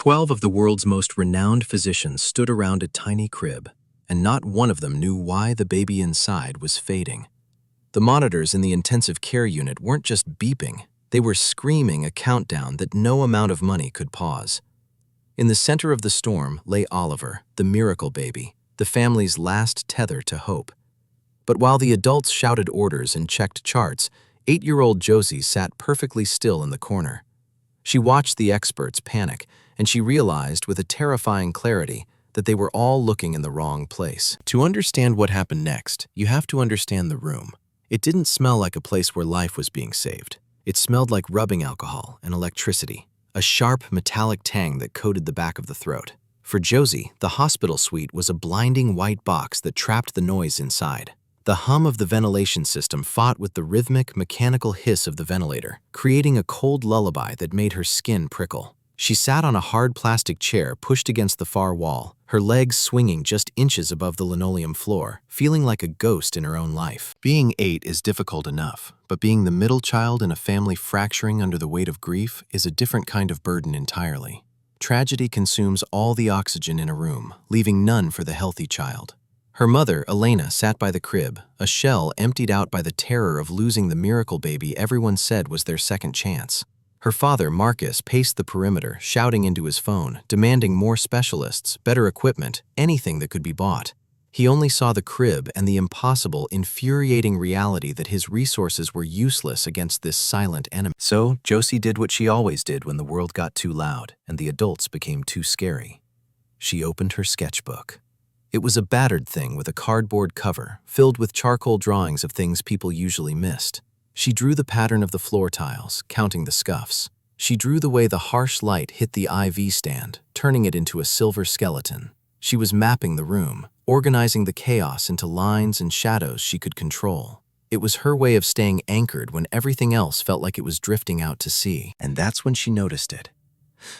12 of the world's most renowned physicians stood around a tiny crib, and not one of them knew why the baby inside was fading. The monitors in the intensive care unit weren't just beeping, they were screaming a countdown that no amount of money could pause. In the center of the storm lay Oliver, the miracle baby, the family's last tether to hope. But while the adults shouted orders and checked charts, 8-year-old Josie sat perfectly still in the corner. She watched the experts panic, and she realized with a terrifying clarity that they were all looking in the wrong place. To understand what happened next, you have to understand the room. It didn't smell like a place where life was being saved. It smelled like rubbing alcohol and electricity, a sharp metallic tang that coated the back of the throat. For Josie, the hospital suite was a blinding white box that trapped the noise inside. The hum of the ventilation system fought with the rhythmic, mechanical hiss of the ventilator, creating a cold lullaby that made her skin prickle. She sat on a hard plastic chair pushed against the far wall, her legs swinging just inches above the linoleum floor, feeling like a ghost in her own life. Being 8 is difficult enough, but being the middle child in a family fracturing under the weight of grief is a different kind of burden entirely. Tragedy consumes all the oxygen in a room, leaving none for the healthy child. Her mother, Elena, sat by the crib, a shell emptied out by the terror of losing the miracle baby everyone said was their second chance. Her father, Marcus, paced the perimeter, shouting into his phone, demanding more specialists, better equipment, anything that could be bought. He only saw the crib and the impossible, infuriating reality that his resources were useless against this silent enemy. So, Josie did what she always did when the world got too loud and the adults became too scary. She opened her sketchbook. It was a battered thing with a cardboard cover, filled with charcoal drawings of things people usually missed. She drew the pattern of the floor tiles, counting the scuffs. She drew the way the harsh light hit the IV stand, turning it into a silver skeleton. She was mapping the room, organizing the chaos into lines and shadows she could control. It was her way of staying anchored when everything else felt like it was drifting out to sea. And that's when she noticed it.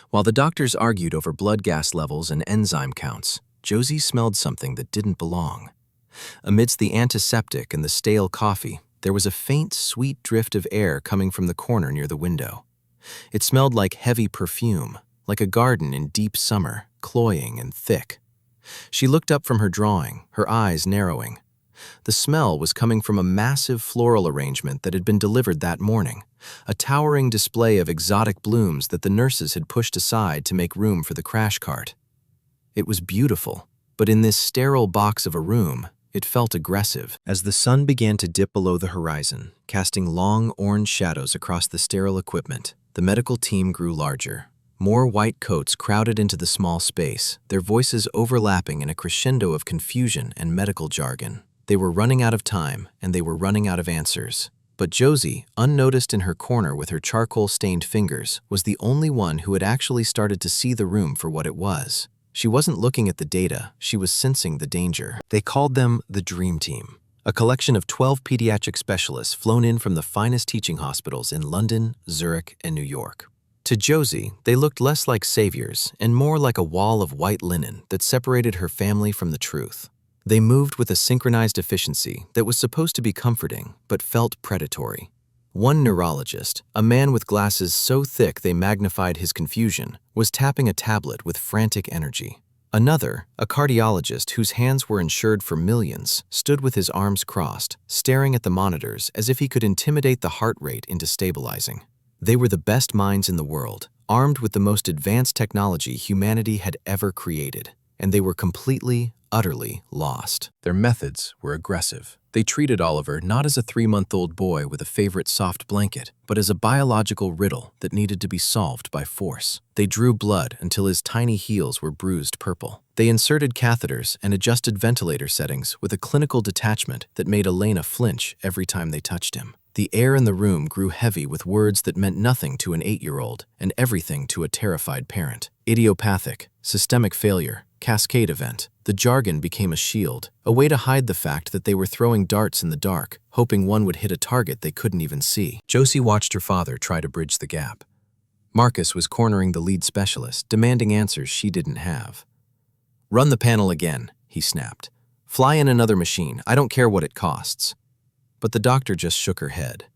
While the doctors argued over blood gas levels and enzyme counts, Josie smelled something that didn't belong. Amidst the antiseptic and the stale coffee, there was a faint, sweet drift of air coming from the corner near the window. It smelled like heavy perfume, like a garden in deep summer, cloying and thick. She looked up from her drawing, her eyes narrowing. The smell was coming from a massive floral arrangement that had been delivered that morning, a towering display of exotic blooms that the nurses had pushed aside to make room for the crash cart. It was beautiful, but in this sterile box of a room, it felt aggressive. As the sun began to dip below the horizon, casting long orange shadows across the sterile equipment, the medical team grew larger. More white coats crowded into the small space, their voices overlapping in a crescendo of confusion and medical jargon. They were running out of time, and they were running out of answers. But Josie, unnoticed in her corner with her charcoal-stained fingers, was the only one who had actually started to see the room for what it was. She wasn't looking at the data, she was sensing the danger. They called them the Dream Team, a collection of 12 pediatric specialists flown in from the finest teaching hospitals in London, Zurich, and New York. To Josie, they looked less like saviors and more like a wall of white linen that separated her family from the truth. They moved with a synchronized efficiency that was supposed to be comforting, but felt predatory. One neurologist, a man with glasses so thick they magnified his confusion, was tapping a tablet with frantic energy. Another, a cardiologist whose hands were insured for millions, stood with his arms crossed, staring at the monitors as if he could intimidate the heart rate into stabilizing. They were the best minds in the world, armed with the most advanced technology humanity had ever created, and they were completely, utterly lost. Their methods were aggressive. They treated Oliver not as a 3-month-old boy with a favorite soft blanket, but as a biological riddle that needed to be solved by force. They drew blood until his tiny heels were bruised purple. They inserted catheters and adjusted ventilator settings with a clinical detachment that made Elena flinch every time they touched him. The air in the room grew heavy with words that meant nothing to an 8-year-old and everything to a terrified parent. Idiopathic, systemic failure, cascade event. The jargon became a shield, a way to hide the fact that they were throwing darts in the dark, hoping one would hit a target they couldn't even see. Josie watched her father try to bridge the gap. Marcus was cornering the lead specialist, demanding answers she didn't have. "Run the panel again," he snapped. "Fly in another machine, I don't care what it costs." But the doctor just shook her head.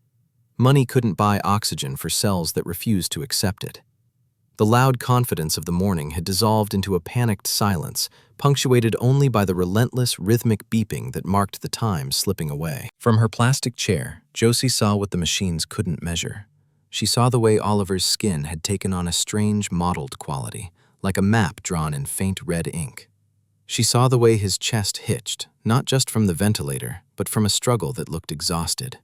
Money couldn't buy oxygen for cells that refused to accept it. The loud confidence of the morning had dissolved into a panicked silence, punctuated only by the relentless, rhythmic beeping that marked the time slipping away. From her plastic chair, Josie saw what the machines couldn't measure. She saw the way Oliver's skin had taken on a strange, mottled quality, like a map drawn in faint red ink. She saw the way his chest hitched, not just from the ventilator, but from a struggle that looked exhausted.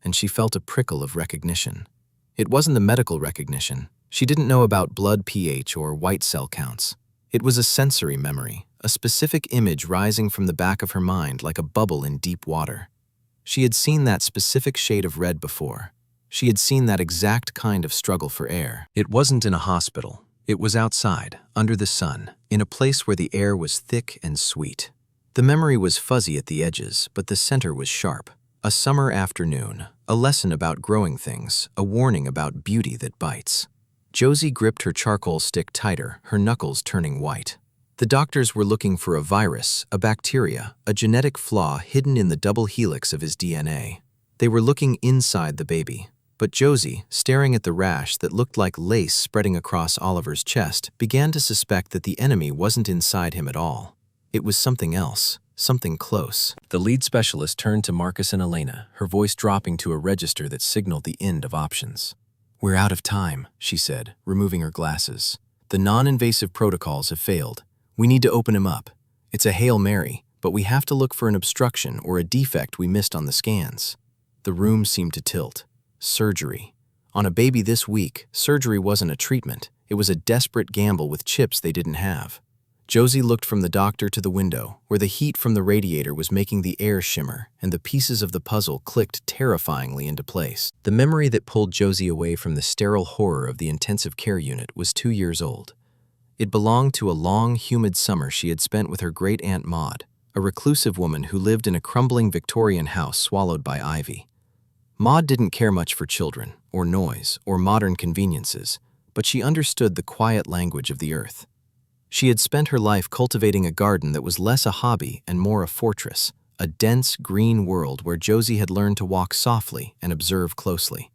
And she felt a prickle of recognition. It wasn't the medical recognition. She didn't know about blood pH or white cell counts. It was a sensory memory, a specific image rising from the back of her mind like a bubble in deep water. She had seen that specific shade of red before. She had seen that exact kind of struggle for air. It wasn't in a hospital. It was outside, under the sun, in a place where the air was thick and sweet. The memory was fuzzy at the edges, but the center was sharp. A summer afternoon, a lesson about growing things, a warning about beauty that bites. Josie gripped her charcoal stick tighter, her knuckles turning white. The doctors were looking for a virus, a bacteria, a genetic flaw hidden in the double helix of his DNA. They were looking inside the baby. But Josie, staring at the rash that looked like lace spreading across Oliver's chest, began to suspect that the enemy wasn't inside him at all. It was something else, something close. The lead specialist turned to Marcus and Elena, her voice dropping to a register that signaled the end of options. "We're out of time," she said, removing her glasses. "The non-invasive protocols have failed. We need to open him up. It's a Hail Mary, but we have to look for an obstruction or a defect we missed on the scans." The room seemed to tilt. Surgery. On a baby this weak, surgery wasn't a treatment. It was a desperate gamble with chips they didn't have. Josie looked from the doctor to the window, where the heat from the radiator was making the air shimmer, and the pieces of the puzzle clicked terrifyingly into place. The memory that pulled Josie away from the sterile horror of the intensive care unit was 2 years old. It belonged to a long, humid summer she had spent with her great-aunt Maud, a reclusive woman who lived in a crumbling Victorian house swallowed by ivy. Maud didn't care much for children, or noise, or modern conveniences, but she understood the quiet language of the earth. She had spent her life cultivating a garden that was less a hobby and more a fortress, a dense, green world where Josie had learned to walk softly and observe closely.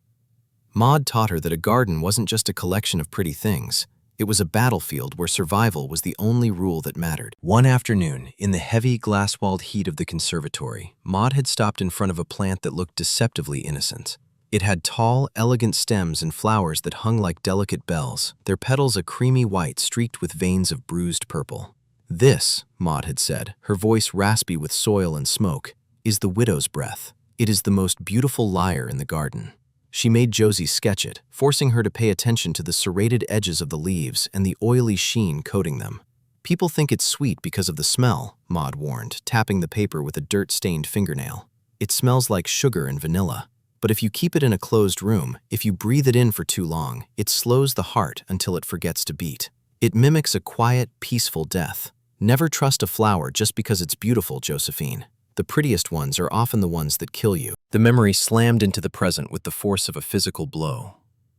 Maud taught her that a garden wasn't just a collection of pretty things. It was a battlefield where survival was the only rule that mattered. One afternoon, in the heavy, glass-walled heat of the conservatory, Maud had stopped in front of a plant that looked deceptively innocent. It had tall, elegant stems and flowers that hung like delicate bells, their petals a creamy white streaked with veins of bruised purple. "This," Maud had said, her voice raspy with soil and smoke, "is the widow's breath. It is the most beautiful lyre in the garden." She made Josie sketch it, forcing her to pay attention to the serrated edges of the leaves and the oily sheen coating them. "People think it's sweet because of the smell," Maud warned, tapping the paper with a dirt-stained fingernail. "It smells like sugar and vanilla. But if you keep it in a closed room, if you breathe it in for too long, it slows the heart until it forgets to beat. It mimics a quiet, peaceful death. Never trust a flower just because it's beautiful, Josephine. The prettiest ones are often the ones that kill you." The memory slammed into the present with the force of a physical blow.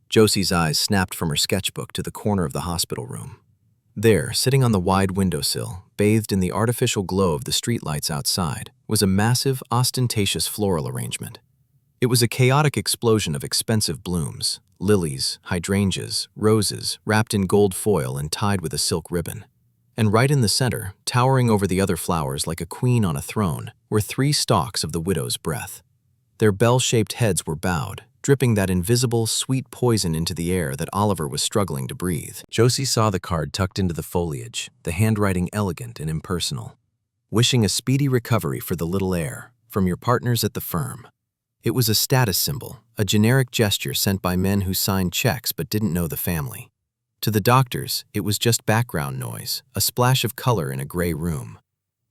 Josie's eyes snapped from her sketchbook to the corner of the hospital room. There, sitting on the wide windowsill, bathed in the artificial glow of the streetlights outside, was a massive, ostentatious floral arrangement. It was a chaotic explosion of expensive blooms, lilies, hydrangeas, roses, wrapped in gold foil and tied with a silk ribbon. And right in the center, towering over the other flowers like a queen on a throne, were 3 stalks of the widow's breath. Their bell-shaped heads were bowed, dripping that invisible, sweet poison into the air that Oliver was struggling to breathe. Josie saw the card tucked into the foliage, the handwriting elegant and impersonal. "Wishing a speedy recovery for the little heir, from your partners at the firm." It was a status symbol, a generic gesture sent by men who signed checks but didn't know the family. To the doctors, it was just background noise, a splash of color in a gray room.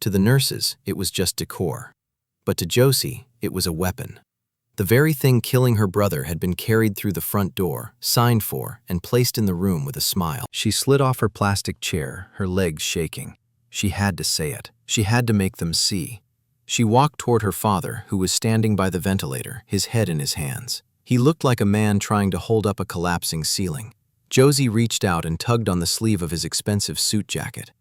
To the nurses, it was just decor. But to Josie, it was a weapon. The very thing killing her brother had been carried through the front door, signed for, and placed in the room with a smile. She slid off her plastic chair, her legs shaking. She had to say it. She had to make them see. She walked toward her father, who was standing by the ventilator, his head in his hands. He looked like a man trying to hold up a collapsing ceiling. Josie reached out and tugged on the sleeve of his expensive suit jacket.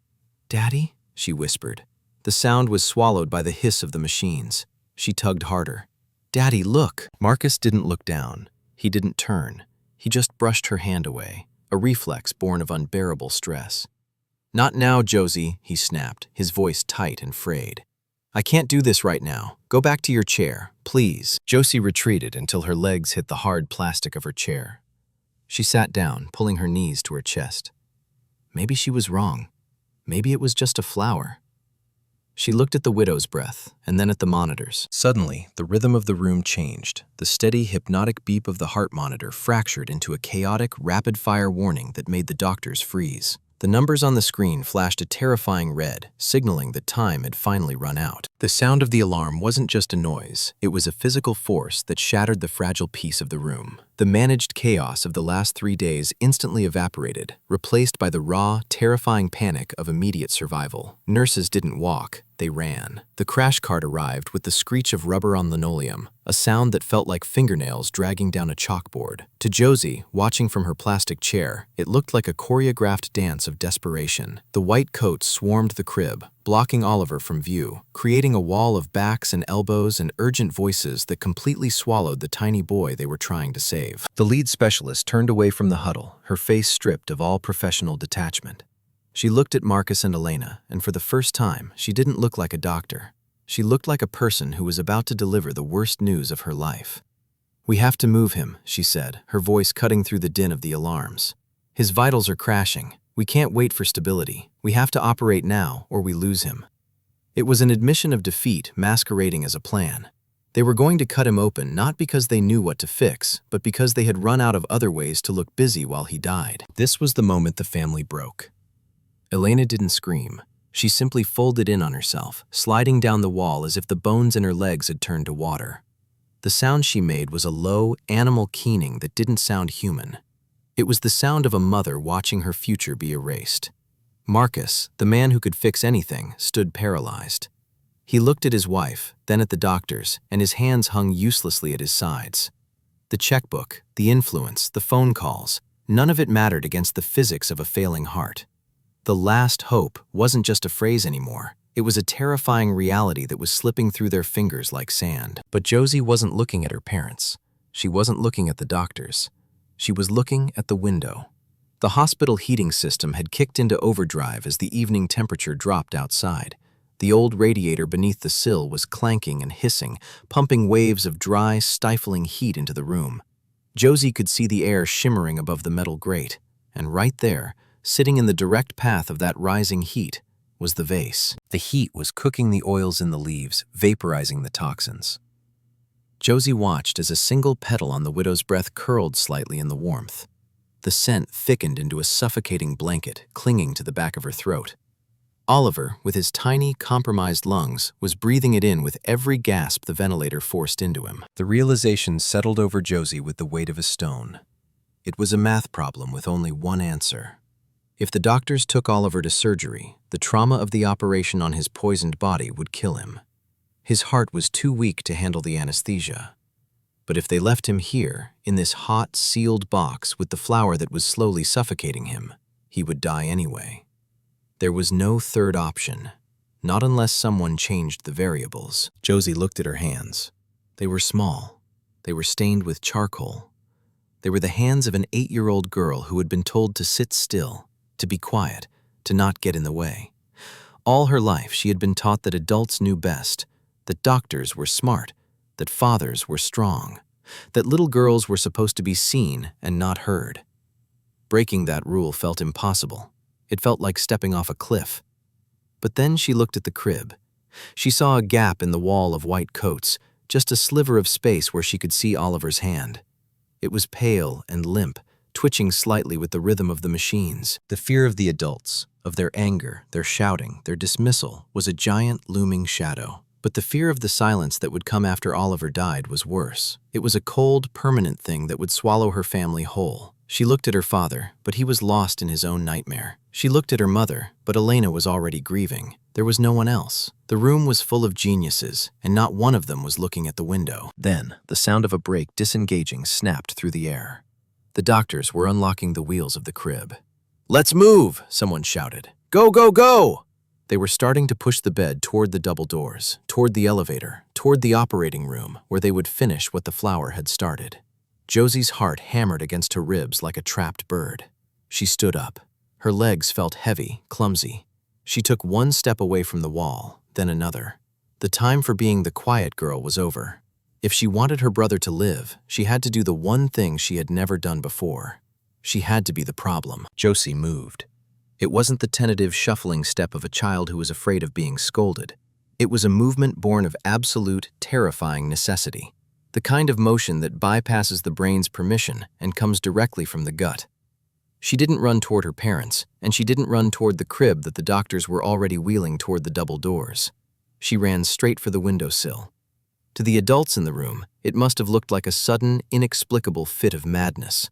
"Daddy?" she whispered. The sound was swallowed by the hiss of the machines. She tugged harder. "Daddy, look!" Marcus didn't look down. He didn't turn. He just brushed her hand away. a reflex born of unbearable stress. "Not now, Josie," he snapped, his voice tight and frayed. "I can't do this right now. Go back to your chair, please." Josie retreated until her legs hit the hard plastic of her chair. She sat down, pulling her knees to her chest. Maybe she was wrong. Maybe it was just a flower. She looked at the widow's breath, and then at the monitors. Suddenly, the rhythm of the room changed. The steady, hypnotic beep of the heart monitor fractured into a chaotic, rapid-fire warning that made the doctors freeze. The numbers on the screen flashed a terrifying red, signaling that time had finally run out. The sound of the alarm wasn't just a noise, it was a physical force that shattered the fragile peace of the room. The managed chaos of the last 3 days instantly evaporated, replaced by the raw, terrifying panic of immediate survival. Nurses didn't walk, they ran. The crash cart arrived with the screech of rubber on linoleum, a sound that felt like fingernails dragging down a chalkboard. To Josie, watching from her plastic chair, it looked like a choreographed dance of desperation. The white coats swarmed the crib, blocking Oliver from view, creating a wall of backs and elbows and urgent voices that completely swallowed the tiny boy they were trying to save. The lead specialist turned away from the huddle, her face stripped of all professional detachment. She looked at Marcus and Elena, and for the first time, she didn't look like a doctor. She looked like a person who was about to deliver the worst news of her life. "We have to move him," she said, her voice cutting through the din of the alarms. "His vitals are crashing. We can't wait for stability. We have to operate now, or we lose him." It was an admission of defeat masquerading as a plan. They were going to cut him open not because they knew what to fix, but because they had run out of other ways to look busy while he died. This was the moment the family broke. Elena didn't scream. She simply folded in on herself, sliding down the wall as if the bones in her legs had turned to water. The sound she made was a low, animal keening that didn't sound human. It was the sound of a mother watching her future be erased. Marcus, the man who could fix anything, stood paralyzed. He looked at his wife, then at the doctors, and his hands hung uselessly at his sides. The checkbook, the influence, the phone calls, none of it mattered against the physics of a failing heart. The last hope wasn't just a phrase anymore. It was a terrifying reality that was slipping through their fingers like sand. But Josie wasn't looking at her parents. She wasn't looking at the doctors. She was looking at the window. The hospital heating system had kicked into overdrive as the evening temperature dropped outside. The old radiator beneath the sill was clanking and hissing, pumping waves of dry, stifling heat into the room. Josie could see the air shimmering above the metal grate, and right there, sitting in the direct path of that rising heat, was the vase. The heat was cooking the oils in the leaves, vaporizing the toxins. Josie watched as a single petal on the widow's breath curled slightly in the warmth. The scent thickened into a suffocating blanket, clinging to the back of her throat. Oliver, with his tiny, compromised lungs, was breathing it in with every gasp the ventilator forced into him. The realization settled over Josie with the weight of a stone. It was a math problem with only one answer. If the doctors took Oliver to surgery, the trauma of the operation on his poisoned body would kill him. His heart was too weak to handle the anesthesia. But if they left him here, in this hot, sealed box with the flower that was slowly suffocating him, he would die anyway. There was no third option, not unless someone changed the variables. Josie looked at her hands. They were small. They were stained with charcoal. They were the hands of an 8-year-old girl who had been told to sit still, to be quiet, to not get in the way. All her life she had been taught that adults knew best, that doctors were smart, that fathers were strong, that little girls were supposed to be seen and not heard. Breaking that rule felt impossible. It felt like stepping off a cliff. But then she looked at the crib. She saw a gap in the wall of white coats, just a sliver of space where she could see Oliver's hand. It was pale and limp, twitching slightly with the rhythm of the machines. The fear of the adults, of their anger, their shouting, their dismissal, was a giant looming shadow. But the fear of the silence that would come after Oliver died was worse. It was a cold, permanent thing that would swallow her family whole. She looked at her father, but he was lost in his own nightmare. She looked at her mother, but Elena was already grieving. There was no one else. The room was full of geniuses, and not one of them was looking at the window. Then, the sound of a brake disengaging snapped through the air. The doctors were unlocking the wheels of the crib. "Let's move!" someone shouted. "Go, go, go!" They were starting to push the bed toward the double doors, toward the elevator, toward the operating room, where they would finish what the flower had started. Josie's heart hammered against her ribs like a trapped bird. She stood up. Her legs felt heavy, clumsy. She took one step away from the wall, then another. The time for being the quiet girl was over. If she wanted her brother to live, she had to do the one thing she had never done before. She had to be the problem. Josie moved. It wasn't the tentative, shuffling step of a child who was afraid of being scolded. It was a movement born of absolute, terrifying necessity. The kind of motion that bypasses the brain's permission and comes directly from the gut. She didn't run toward her parents, and she didn't run toward the crib that the doctors were already wheeling toward the double doors. She ran straight for the windowsill. To the adults in the room, it must have looked like a sudden, inexplicable fit of madness.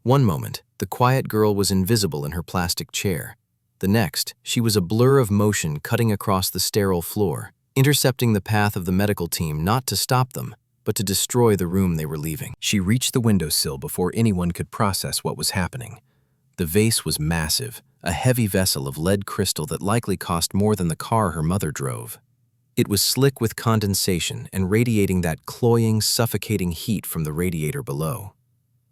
One moment, the quiet girl was invisible in her plastic chair. The next, she was a blur of motion cutting across the sterile floor, intercepting the path of the medical team not to stop them, but to destroy the room they were leaving. She reached the windowsill before anyone could process what was happening. The vase was massive, a heavy vessel of lead crystal that likely cost more than the car her mother drove. It was slick with condensation and radiating that cloying, suffocating heat from the radiator below.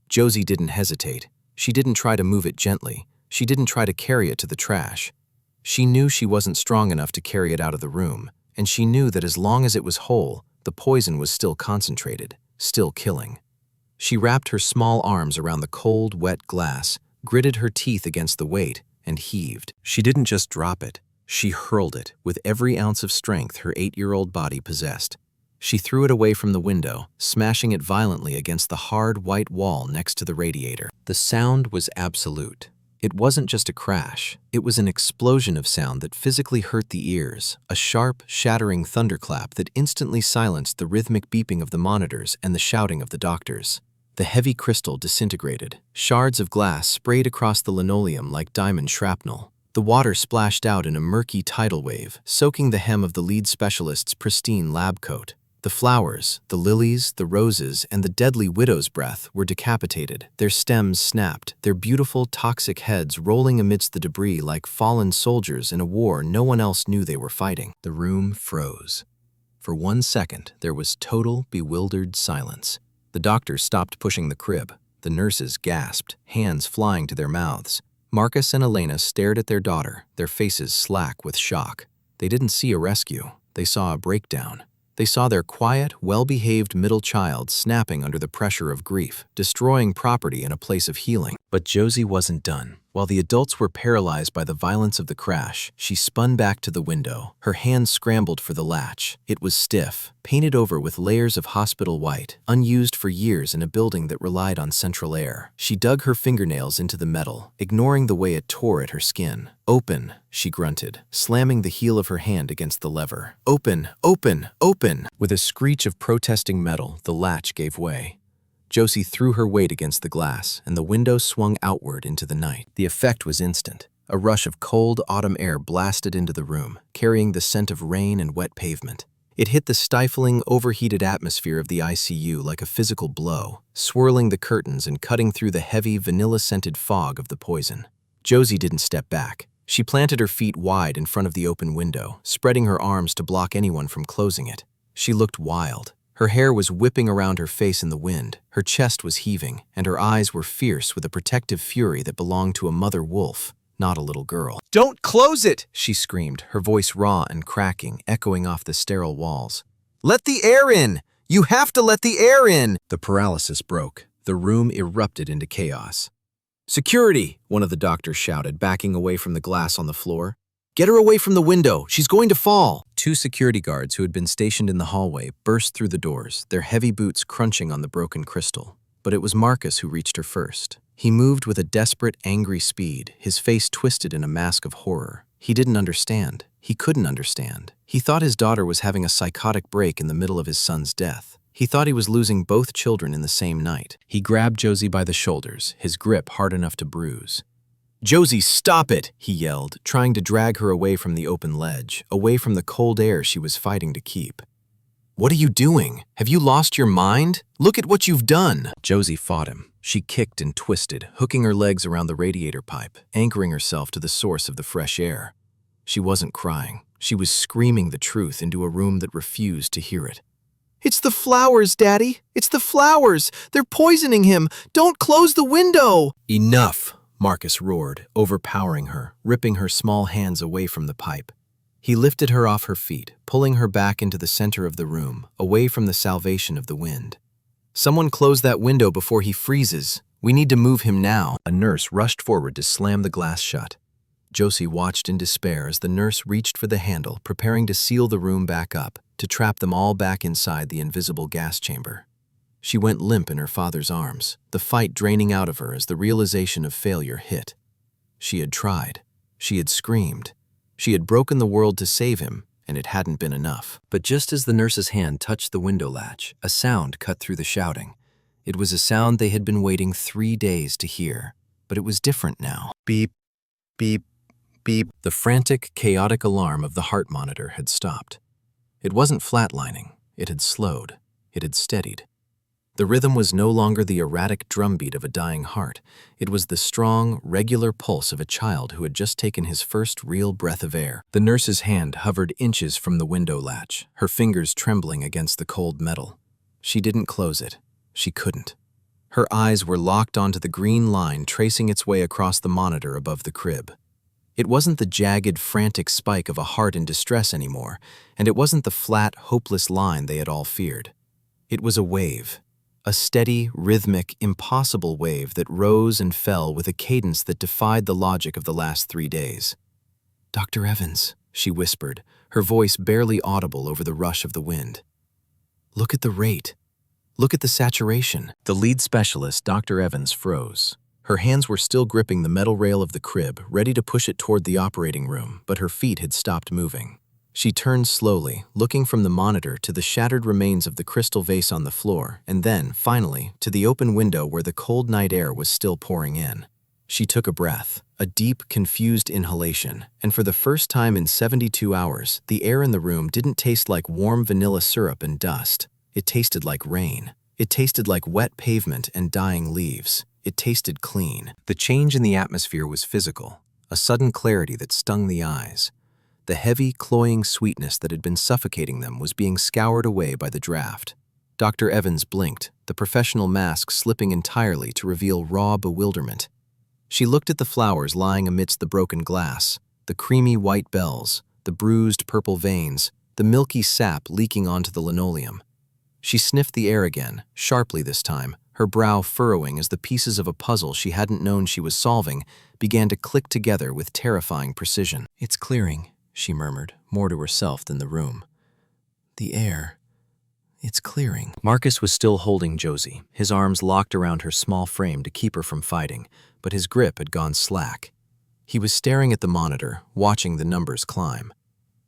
Josie didn't hesitate. She didn't try to move it gently. She didn't try to carry it to the trash. She knew she wasn't strong enough to carry it out of the room, and she knew that as long as it was whole, the poison was still concentrated, still killing. She wrapped her small arms around the cold, wet glass, gritted her teeth against the weight, and heaved. She didn't just drop it. She hurled it with every ounce of strength her 8-year-old body possessed. She threw it away from the window, smashing it violently against the hard white wall next to the radiator. The sound was absolute. It wasn't just a crash. It was an explosion of sound that physically hurt the ears, a sharp, shattering thunderclap that instantly silenced the rhythmic beeping of the monitors and the shouting of the doctors. The heavy crystal disintegrated. Shards of glass sprayed across the linoleum like diamond shrapnel. The water splashed out in a murky tidal wave, soaking the hem of the lead specialist's pristine lab coat. The flowers, the lilies, the roses, and the deadly widow's breath were decapitated, their stems snapped, their beautiful, toxic heads rolling amidst the debris like fallen soldiers in a war no one else knew they were fighting. The room froze. For 1 second, there was total, bewildered silence. The doctors stopped pushing the crib. The nurses gasped, hands flying to their mouths. Marcus and Elena stared at their daughter, their faces slack with shock. They didn't see a rescue. They saw a breakdown. They saw their quiet, well-behaved middle child snapping under the pressure of grief, destroying property in a place of healing. But Josie wasn't done. While the adults were paralyzed by the violence of the crash, she spun back to the window. Her hands scrambled for the latch. It was stiff, painted over with layers of hospital white, unused for years in a building that relied on central air. She dug her fingernails into the metal, ignoring the way it tore at her skin. "Open," she grunted, slamming the heel of her hand against the lever. "Open, open, open!" With a screech of protesting metal, the latch gave way. Josie threw her weight against the glass, and the window swung outward into the night. The effect was instant. A rush of cold autumn air blasted into the room, carrying the scent of rain and wet pavement. It hit the stifling, overheated atmosphere of the ICU like a physical blow, swirling the curtains and cutting through the heavy, vanilla-scented fog of the poison. Josie didn't step back. She planted her feet wide in front of the open window, spreading her arms to block anyone from closing it. She looked wild. Her hair was whipping around her face in the wind, her chest was heaving, and her eyes were fierce with a protective fury that belonged to a mother wolf, not a little girl. "Don't close it!" she screamed, her voice raw and cracking, echoing off the sterile walls. "Let the air in! You have to let the air in!" The paralysis broke. The room erupted into chaos. "Security!" one of the doctors shouted, backing away from the glass on the floor. "Get her away from the window! She's going to fall!" 2 security guards who had been stationed in the hallway burst through the doors, their heavy boots crunching on the broken crystal. But it was Marcus who reached her first. He moved with a desperate, angry speed, his face twisted in a mask of horror. He didn't understand. He couldn't understand. He thought his daughter was having a psychotic break in the middle of his son's death. He thought he was losing both children in the same night. He grabbed Josie by the shoulders, his grip hard enough to bruise. "Josie, stop it!" he yelled, trying to drag her away from the open ledge, away from the cold air she was fighting to keep. "What are you doing? Have you lost your mind? Look at what you've done!" Josie fought him. She kicked and twisted, hooking her legs around the radiator pipe, anchoring herself to the source of the fresh air. She wasn't crying. She was screaming the truth into a room that refused to hear it. "It's the flowers, Daddy! It's the flowers! They're poisoning him! Don't close the window!" "Enough!" Marcus roared, overpowering her, ripping her small hands away from the pipe. He lifted her off her feet, pulling her back into the center of the room, away from the salvation of the wind. "Someone close that window before he freezes. We need to move him now." A nurse rushed forward to slam the glass shut. Josie watched in despair as the nurse reached for the handle, preparing to seal the room back up, to trap them all back inside the invisible gas chamber. She went limp in her father's arms, the fight draining out of her as the realization of failure hit. She had tried. She had screamed. She had broken the world to save him, and it hadn't been enough. But just as the nurse's hand touched the window latch, a sound cut through the shouting. It was a sound they had been waiting 3 days to hear, but it was different now. Beep, beep, beep. The frantic, chaotic alarm of the heart monitor had stopped. It wasn't flatlining. It had slowed. It had steadied. The rhythm was no longer the erratic drumbeat of a dying heart. It was the strong, regular pulse of a child who had just taken his first real breath of air. The nurse's hand hovered inches from the window latch, her fingers trembling against the cold metal. She didn't close it. She couldn't. Her eyes were locked onto the green line tracing its way across the monitor above the crib. It wasn't the jagged, frantic spike of a heart in distress anymore, and it wasn't the flat, hopeless line they had all feared. It was a wave. A steady, rhythmic, impossible wave that rose and fell with a cadence that defied the logic of the last 3 days. "Dr. Evans," she whispered, her voice barely audible over the rush of the wind. "Look at the rate. Look at the saturation." The lead specialist, Dr. Evans, froze. Her hands were still gripping the metal rail of the crib, ready to push it toward the operating room, but her feet had stopped moving. She turned slowly, looking from the monitor to the shattered remains of the crystal vase on the floor, and then, finally, to the open window where the cold night air was still pouring in. She took a breath, a deep, confused inhalation, and for the first time in 72 hours, the air in the room didn't taste like warm vanilla syrup and dust. It tasted like rain. It tasted like wet pavement and dying leaves. It tasted clean. The change in the atmosphere was physical, a sudden clarity that stung the eyes. The heavy, cloying sweetness that had been suffocating them was being scoured away by the draft. Dr. Evans blinked, the professional mask slipping entirely to reveal raw bewilderment. She looked at the flowers lying amidst the broken glass, the creamy white bells, the bruised purple veins, the milky sap leaking onto the linoleum. She sniffed the air again, sharply this time, her brow furrowing as the pieces of a puzzle she hadn't known she was solving began to click together with terrifying precision. "It's clearing," she murmured, more to herself than the room. "The air. It's clearing." Marcus was still holding Josie, his arms locked around her small frame to keep her from fighting, but his grip had gone slack. He was staring at the monitor, watching the numbers climb.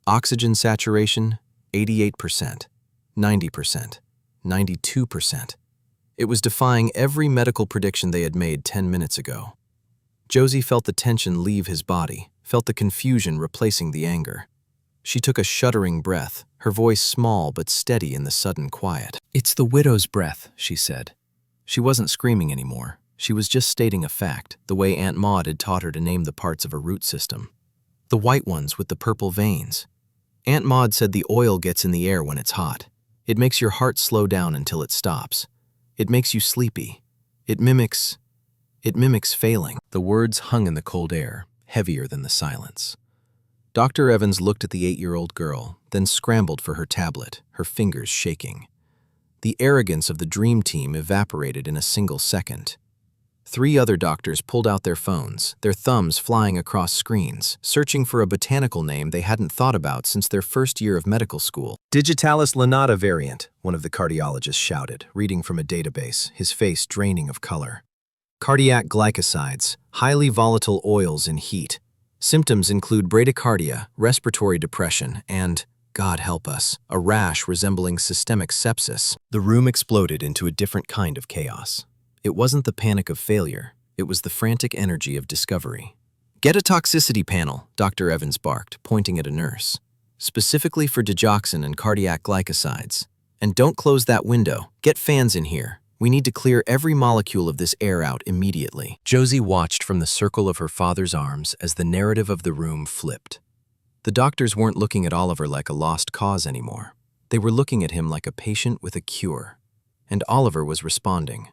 Oxygen saturation, 88%, 90%, 92%. It was defying every medical prediction they had made 10 minutes ago. Josie felt the tension leave his body, felt the confusion replacing the anger. She took a shuddering breath, her voice small but steady in the sudden quiet. "It's the widow's breath," she said. She wasn't screaming anymore. She was just stating a fact, the way Aunt Maud had taught her to name the parts of a root system. The white ones with the purple veins. Aunt Maud said the oil gets in the air when it's hot. It makes your heart slow down until it stops. It makes you sleepy. It mimics failing. The words hung in the cold air, heavier than the silence. Dr. Evans looked at the 8-year-old girl, then scrambled for her tablet, her fingers shaking. The arrogance of the dream team evaporated in a single second. 3 other doctors pulled out their phones, their thumbs flying across screens, searching for a botanical name they hadn't thought about since their first year of medical school. "Digitalis lanata variant," one of the cardiologists shouted, reading from a database, his face draining of color. "Cardiac glycosides, highly volatile oils in heat. Symptoms include bradycardia, respiratory depression, and, God help us, a rash resembling systemic sepsis." The room exploded into a different kind of chaos. It wasn't the panic of failure. It was the frantic energy of discovery. "Get a toxicity panel," Dr. Evans barked, pointing at a nurse. "Specifically for digoxin and cardiac glycosides. And don't close that window. Get fans in here. We need to clear every molecule of this air out immediately." Josie watched from the circle of her father's arms as the narrative of the room flipped. The doctors weren't looking at Oliver like a lost cause anymore. They were looking at him like a patient with a cure. And Oliver was responding.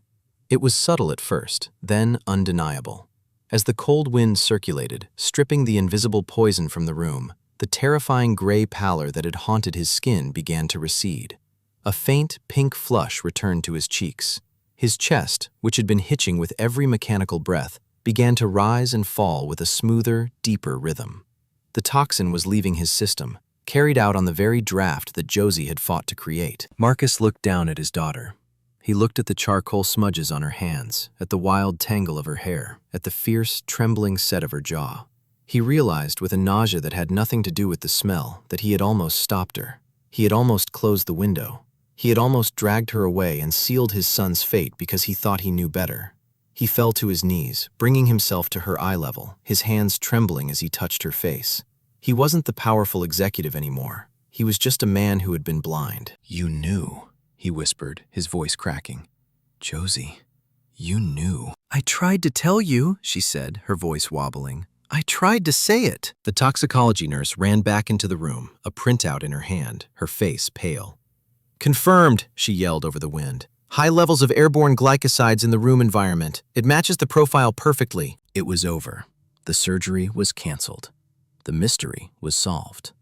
It was subtle at first, then undeniable. As the cold wind circulated, stripping the invisible poison from the room, the terrifying gray pallor that had haunted his skin began to recede. A faint pink flush returned to his cheeks. His chest, which had been hitching with every mechanical breath, began to rise and fall with a smoother, deeper rhythm. The toxin was leaving his system, carried out on the very draft that Josie had fought to create. Marcus looked down at his daughter. He looked at the charcoal smudges on her hands, at the wild tangle of her hair, at the fierce, trembling set of her jaw. He realized with a nausea that had nothing to do with the smell that he had almost stopped her. He had almost closed the window. He had almost dragged her away and sealed his son's fate because he thought he knew better. He fell to his knees, bringing himself to her eye level, his hands trembling as he touched her face. He wasn't the powerful executive anymore. He was just a man who had been blind. "You knew," he whispered, his voice cracking. "Josie, you knew." "I tried to tell you," she said, her voice wobbling. "I tried to say it." The toxicology nurse ran back into the room, a printout in her hand, her face pale. "Confirmed," she yelled over the wind. "High levels of airborne glycosides in the room environment. It matches the profile perfectly." It was over. The surgery was canceled. The mystery was solved.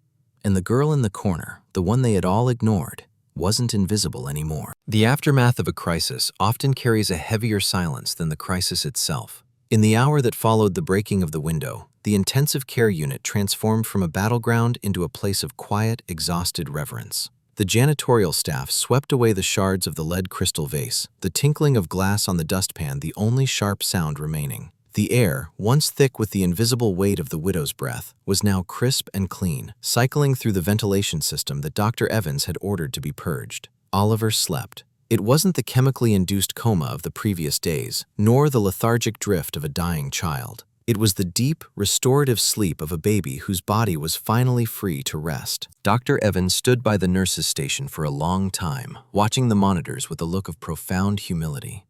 And the girl in the corner, the one they had all ignored, wasn't invisible anymore. The aftermath of a crisis often carries a heavier silence than the crisis itself. In the hour that followed the breaking of the window, the intensive care unit transformed from a battleground into a place of quiet, exhausted reverence. The janitorial staff swept away the shards of the lead crystal vase, the tinkling of glass on the dustpan the only sharp sound remaining. The air, once thick with the invisible weight of the widow's breath, was now crisp and clean, cycling through the ventilation system that Dr. Evans had ordered to be purged. Oliver slept. It wasn't the chemically induced coma of the previous days, nor the lethargic drift of a dying child. It was the deep, restorative sleep of a baby whose body was finally free to rest. Dr. Evans stood by the nurse's station for a long time, watching the monitors with a look of profound humility.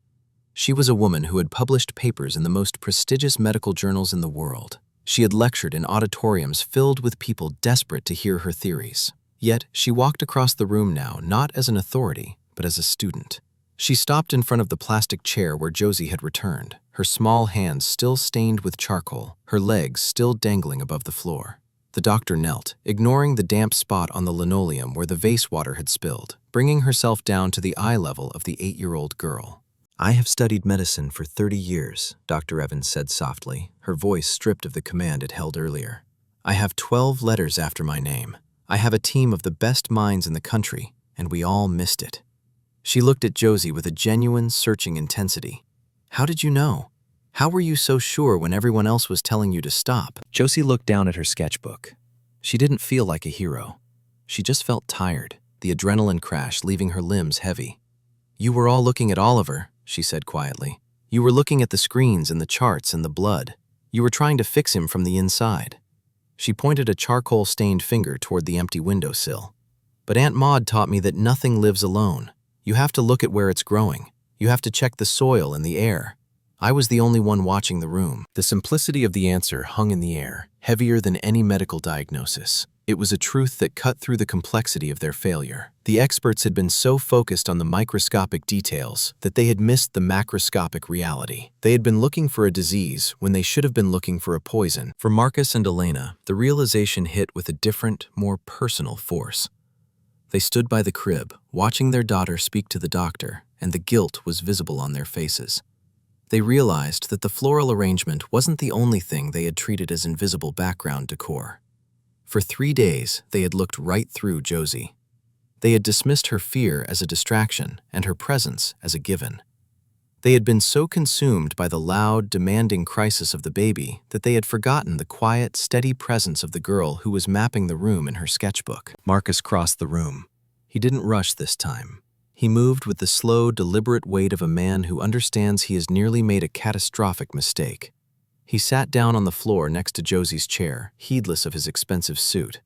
She was a woman who had published papers in the most prestigious medical journals in the world. She had lectured in auditoriums filled with people desperate to hear her theories. Yet, she walked across the room now not as an authority, but as a student. She stopped in front of the plastic chair where Josie had returned, her small hands still stained with charcoal, her legs still dangling above the floor. The doctor knelt, ignoring the damp spot on the linoleum where the vase water had spilled, bringing herself down to the eye level of the 8-year-old girl. "I have studied medicine for 30 years, Dr. Evans said softly, her voice stripped of the command it held earlier. "I have 12 letters after my name. I have a team of the best minds in the country, and we all missed it." She looked at Josie with a genuine, searching intensity. "How did you know? How were you so sure when everyone else was telling you to stop?" Josie looked down at her sketchbook. She didn't feel like a hero. She just felt tired, the adrenaline crash leaving her limbs heavy. "You were all looking at Oliver," she said quietly. "You were looking at the screens and the charts and the blood. You were trying to fix him from the inside." She pointed a charcoal-stained finger toward the empty windowsill. "But Aunt Maud taught me that nothing lives alone. You have to look at where it's growing. You have to check the soil and the air. I was the only one watching the room." The simplicity of the answer hung in the air, heavier than any medical diagnosis. It was a truth that cut through the complexity of their failure. The experts had been so focused on the microscopic details that they had missed the macroscopic reality. They had been looking for a disease when they should have been looking for a poison. For Marcus and Elena, the realization hit with a different, more personal force. They stood by the crib, watching their daughter speak to the doctor, and the guilt was visible on their faces. They realized that the floral arrangement wasn't the only thing they had treated as invisible background decor. For 3 days, they had looked right through Josie. They had dismissed her fear as a distraction and her presence as a given. They had been so consumed by the loud, demanding crisis of the baby that they had forgotten the quiet, steady presence of the girl who was mapping the room in her sketchbook. Marcus crossed the room. He didn't rush this time. He moved with the slow, deliberate weight of a man who understands he has nearly made a catastrophic mistake. He sat down on the floor next to Josie's chair, heedless of his expensive suit.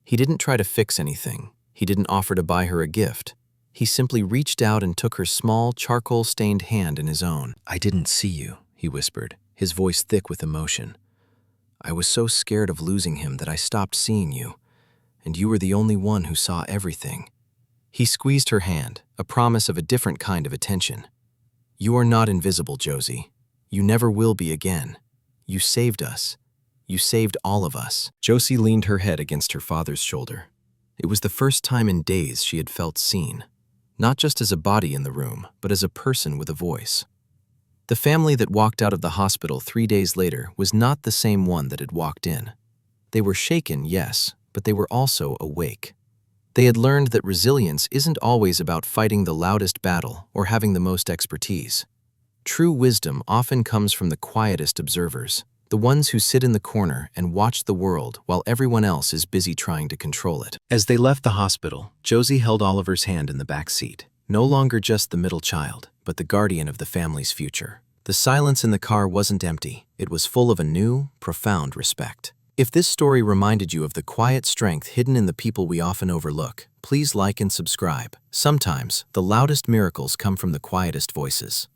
He didn't try to fix anything. He didn't offer to buy her a gift. He simply reached out and took her small, charcoal-stained hand in his own. "I didn't see you," he whispered, his voice thick with emotion. "I was so scared of losing him that I stopped seeing you, and you were the only one who saw everything." He squeezed her hand, a promise of a different kind of attention. "You are not invisible, Josie. You never will be again. You saved us. You saved all of us." Josie leaned her head against her father's shoulder. It was the first time in days she had felt seen, not just as a body in the room, but as a person with a voice. The family that walked out of the hospital 3 days later was not the same one that had walked in. They were shaken, yes, but they were also awake. They had learned that resilience isn't always about fighting the loudest battle or having the most expertise. True wisdom often comes from the quietest observers, the ones who sit in the corner and watch the world while everyone else is busy trying to control it. As they left the hospital, Josie held Oliver's hand in the back seat, no longer just the middle child, but the guardian of the family's future. The silence in the car wasn't empty. It was full of a new, profound respect. If this story reminded you of the quiet strength hidden in the people we often overlook, please like and subscribe. Sometimes, the loudest miracles come from the quietest voices.